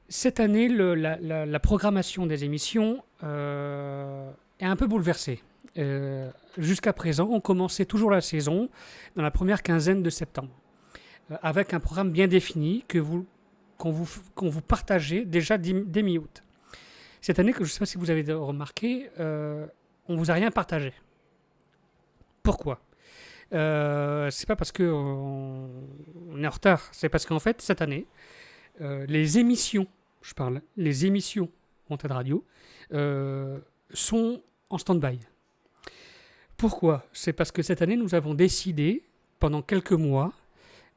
Cette année, la programmation des émissions est un peu bouleversée. Jusqu'à présent, on commençait toujours la saison dans la première quinzaine de septembre, avec un programme bien défini qu'on vous partageait déjà dès mi-août. Cette année, je ne sais pas si vous avez remarqué, on ne vous a rien partagé. Pourquoi C'est pas parce qu'on est en retard, c'est parce qu'en fait, cette année, les émissions, les émissions Wanted Radio, sont en stand-by. Pourquoi C'est parce que cette année, nous avons décidé, pendant quelques mois,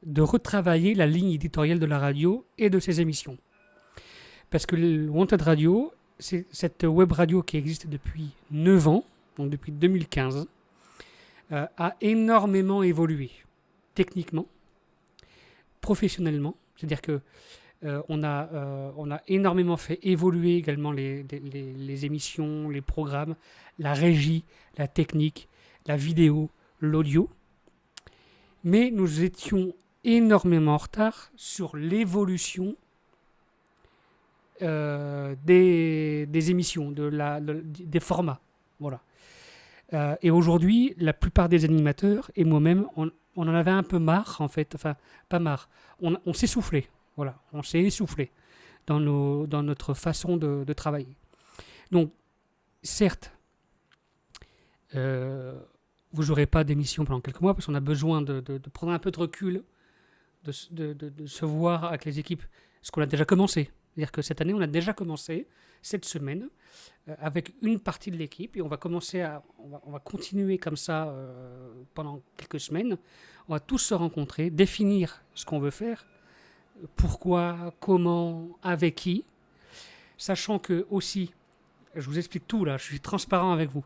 de retravailler la ligne éditoriale de la radio et de ses émissions. Parce que le Wanted Radio, c'est cette web radio qui existe depuis 9 ans, donc depuis 2015, a énormément évolué, techniquement, professionnellement. C'est-à-dire que on a énormément fait évoluer également les émissions, les programmes, la régie, la technique, la vidéo, l'audio. Mais nous étions énormément en retard sur l'évolution des émissions, des formats. Voilà. Et aujourd'hui, la plupart des animateurs et moi-même, on en avait un peu marre, en fait. Enfin, pas marre. On s'essoufflait. Voilà, on s'est essoufflé dans notre façon de travailler. Donc, certes, vous n'aurez pas d'émission pendant quelques mois parce qu'on a besoin de prendre un peu de recul, de se voir avec les équipes, ce qu'on a déjà commencé. C'est-à-dire que cette année, on a déjà commencé, cette semaine, avec une partie de l'équipe et on va continuer comme ça pendant quelques semaines. On va tous se rencontrer, définir ce qu'on veut faire, pourquoi, comment, avec qui, sachant que aussi, je vous explique tout là, je suis transparent avec vous,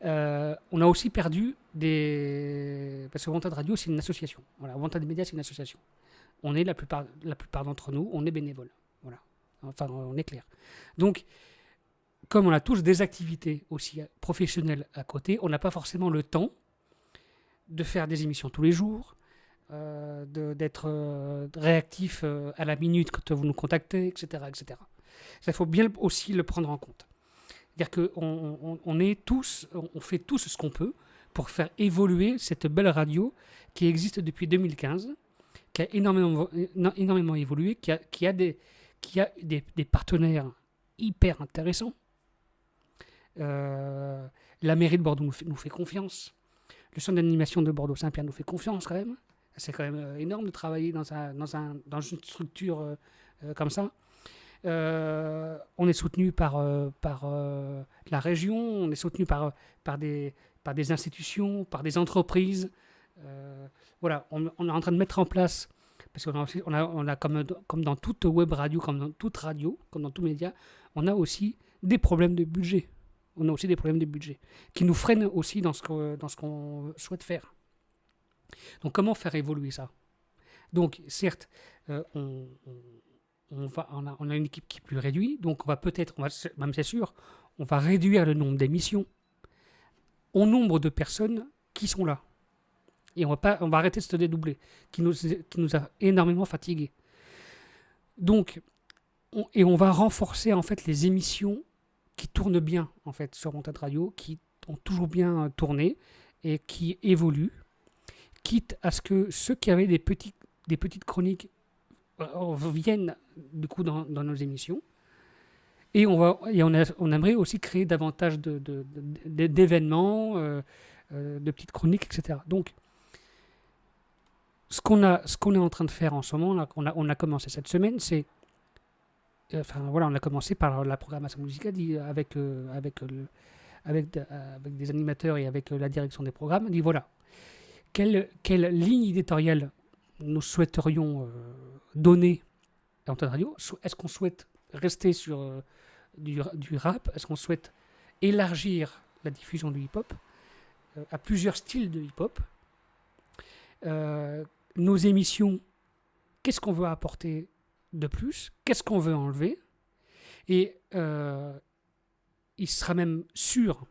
on a aussi perdu parce que Wanted Radio c'est une association, voilà, Wanted Media c'est une association. On est la plupart d'entre nous, on est bénévoles, voilà, enfin on est clair. Donc, comme on a tous des activités aussi professionnelles à côté, on n'a pas forcément le temps de faire des émissions tous les jours, d'être réactif à la minute quand vous nous contactez, etc. etc. Ça, il faut bien aussi le prendre en compte. C'est-à-dire on fait tous ce qu'on peut pour faire évoluer cette belle radio qui existe depuis 2015, qui a énormément évolué, qui a des partenaires hyper intéressants. La mairie de Bordeaux nous fait confiance. Le centre d'animation de Bordeaux-Saint-Pierre nous fait confiance quand même. C'est quand même énorme de travailler dans une structure comme ça. On est soutenu par la région, on est soutenu par des institutions, par des entreprises. Voilà, on est en train de mettre en place, parce qu'on a comme dans toute web radio, comme dans toute radio, comme dans tout média, on a aussi des problèmes de budget. On a aussi des problèmes de budget qui nous freinent aussi dans ce qu'on souhaite faire. Donc comment faire évoluer ça? Donc certes, on a une équipe qui est plus réduite, donc même c'est sûr, on va réduire le nombre d'émissions au nombre de personnes qui sont là. Et on va arrêter de se dédoubler, qui nous a énormément fatigués. Donc, on va renforcer en fait les émissions qui tournent bien en fait sur Wanted Radio, qui ont toujours bien tourné et qui évoluent, quitte à ce que ceux qui avaient des petites chroniques viennent du coup dans nos émissions. Et on aimerait aussi créer davantage d'événements, de petites chroniques, etc. Donc, ce qu'on est en train de faire en ce moment, là, on a commencé cette semaine, c'est on a commencé par la programmation musicale avec des animateurs et avec la direction des programmes. On dit voilà, quelle ligne éditoriale nous souhaiterions donner à Wanted Radio. Est-ce qu'on souhaite rester sur du rap? Est-ce qu'on souhaite élargir la diffusion du hip-hop à plusieurs styles de hip-hop? Nos émissions, qu'est-ce qu'on veut apporter de plus? Qu'est-ce qu'on veut enlever? Et il sera même sûr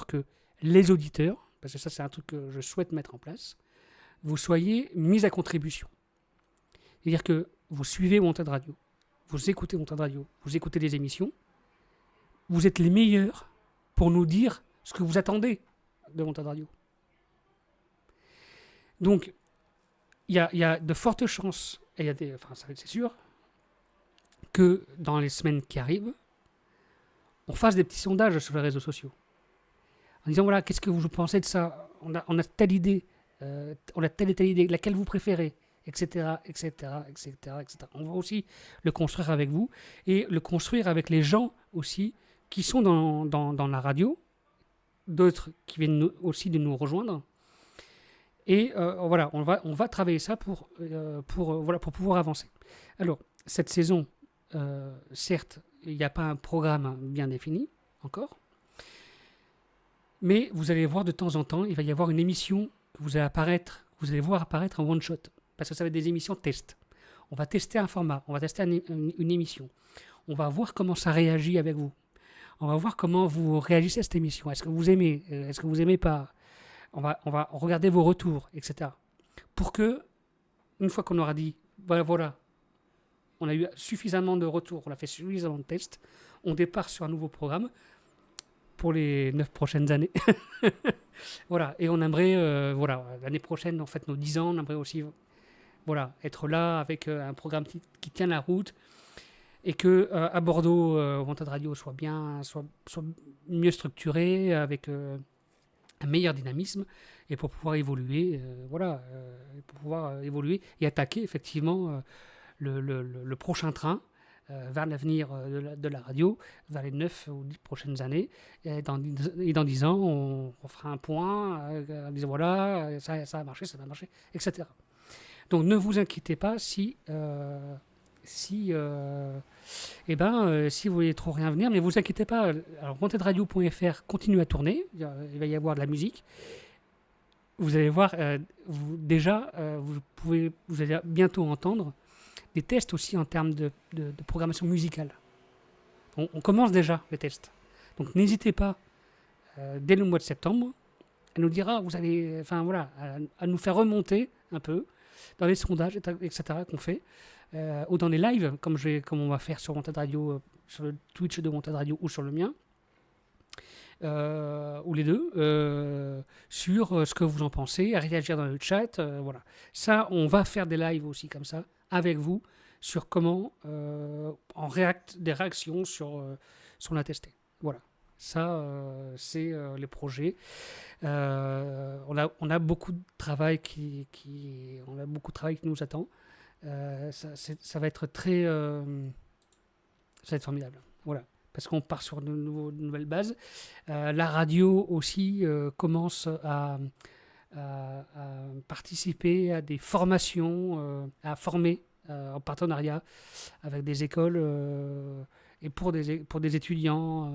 que les auditeurs, parce que ça c'est un truc que je souhaite mettre en place, vous soyez mis à contribution. C'est-à-dire que vous suivez Wanted Radio, vous écoutez Wanted Radio, vous écoutez les émissions, vous êtes les meilleurs pour nous dire ce que vous attendez de Wanted Radio. Donc, il y a de fortes chances, et c'est sûr, que dans les semaines qui arrivent, on fasse des petits sondages sur les réseaux sociaux. En disant, voilà, qu'est-ce que vous pensez de ça ? On a telle idée, on a telle et telle idée, laquelle vous préférez, etc., etc., etc., etc. On va aussi le construire avec vous et le construire avec les gens aussi qui sont dans la radio, d'autres qui viennent aussi de nous rejoindre. Et voilà, on va travailler ça pour pouvoir avancer. Alors, cette saison, certes, il n'y a pas un programme bien défini encore, mais vous allez voir de temps en temps, il va y avoir une émission que vous allez voir apparaître en one shot, parce que ça va être des émissions test. On va tester un format, on va tester une émission, on va voir comment ça réagit avec vous, on va voir comment vous réagissez à cette émission. Est-ce que vous aimez, est-ce que vous aimez pas? On va regarder vos retours, etc. Pour que, une fois qu'on aura dit, voilà, on a eu suffisamment de retours, on a fait suffisamment de tests, on départ sur un nouveau programme pour les 9 prochaines années. Voilà, et on aimerait, l'année prochaine, en fait, nos 10 ans, on aimerait aussi être là avec un programme qui tient la route et que à Bordeaux, Wanted Radio soit mieux structuré, avec un meilleur dynamisme, et pour pouvoir évoluer, et attaquer effectivement le prochain train vers l'avenir de la radio, vers les 9 ou 10 prochaines années. Et dans 10 ans, on fera un point, en disant voilà, ça a marché, ça va marcher, etc. Donc ne vous inquiétez pas si vous voyez trop rien venir, mais vous inquiétez pas. Alors wantedradio.fr continue à tourner, il va y avoir de la musique. Vous allez voir, vous allez bientôt entendre des tests aussi en termes de programmation musicale. On commence déjà les tests. Donc n'hésitez pas, dès le mois de septembre, à nous dire, à nous faire remonter un peu dans les sondages, etc. qu'on fait, ou dans les lives, comme on va faire sur Wanted Radio, sur le Twitch de Wanted Radio ou sur le mien, ou les deux, sur ce que vous en pensez, à réagir dans le chat, voilà. Ça, on va faire des lives aussi comme ça, avec vous, sur comment des réactions sur ce qu'on a testé. Voilà. Ça, c'est les projets. On a beaucoup de travail qui nous attend. Ça va être ça va être formidable. Voilà. Parce qu'on part sur de nouvelles bases. La radio aussi commence à participer à des formations, à former en partenariat avec des écoles et pour des étudiants,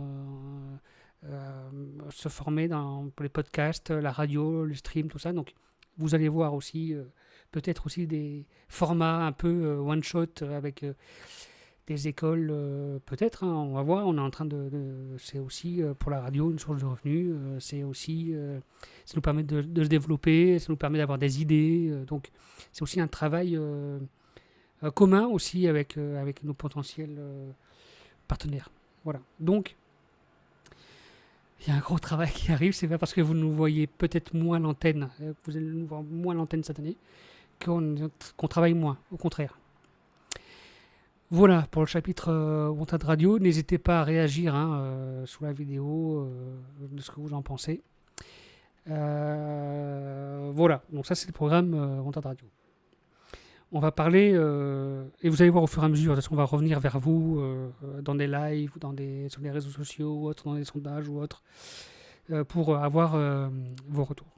se former pour les podcasts, la radio, le stream, tout ça. Donc vous allez voir aussi peut-être aussi des formats un peu one-shot avec des écoles, peut-être, hein, on va voir. On est en train c'est aussi pour la radio une source de revenus, c'est aussi ça nous permet de se développer, ça nous permet d'avoir des idées, donc c'est aussi un travail commun aussi avec nos potentiels partenaires. Voilà. Donc il y a un gros travail qui arrive. C'est pas parce que vous nous voyez peut-être moins l'antenne, vous allez nous voir moins l'antenne cette année, qu'on travaille moins, au contraire. Voilà pour le chapitre Wanted Radio. N'hésitez pas à réagir sous la vidéo de ce que vous en pensez. Voilà, donc ça c'est le programme Wanted Radio. On va parler, et vous allez voir au fur et à mesure, parce qu'on va revenir vers vous dans des lives, sur les réseaux sociaux, ou autres, dans des sondages ou autres, pour avoir vos retours.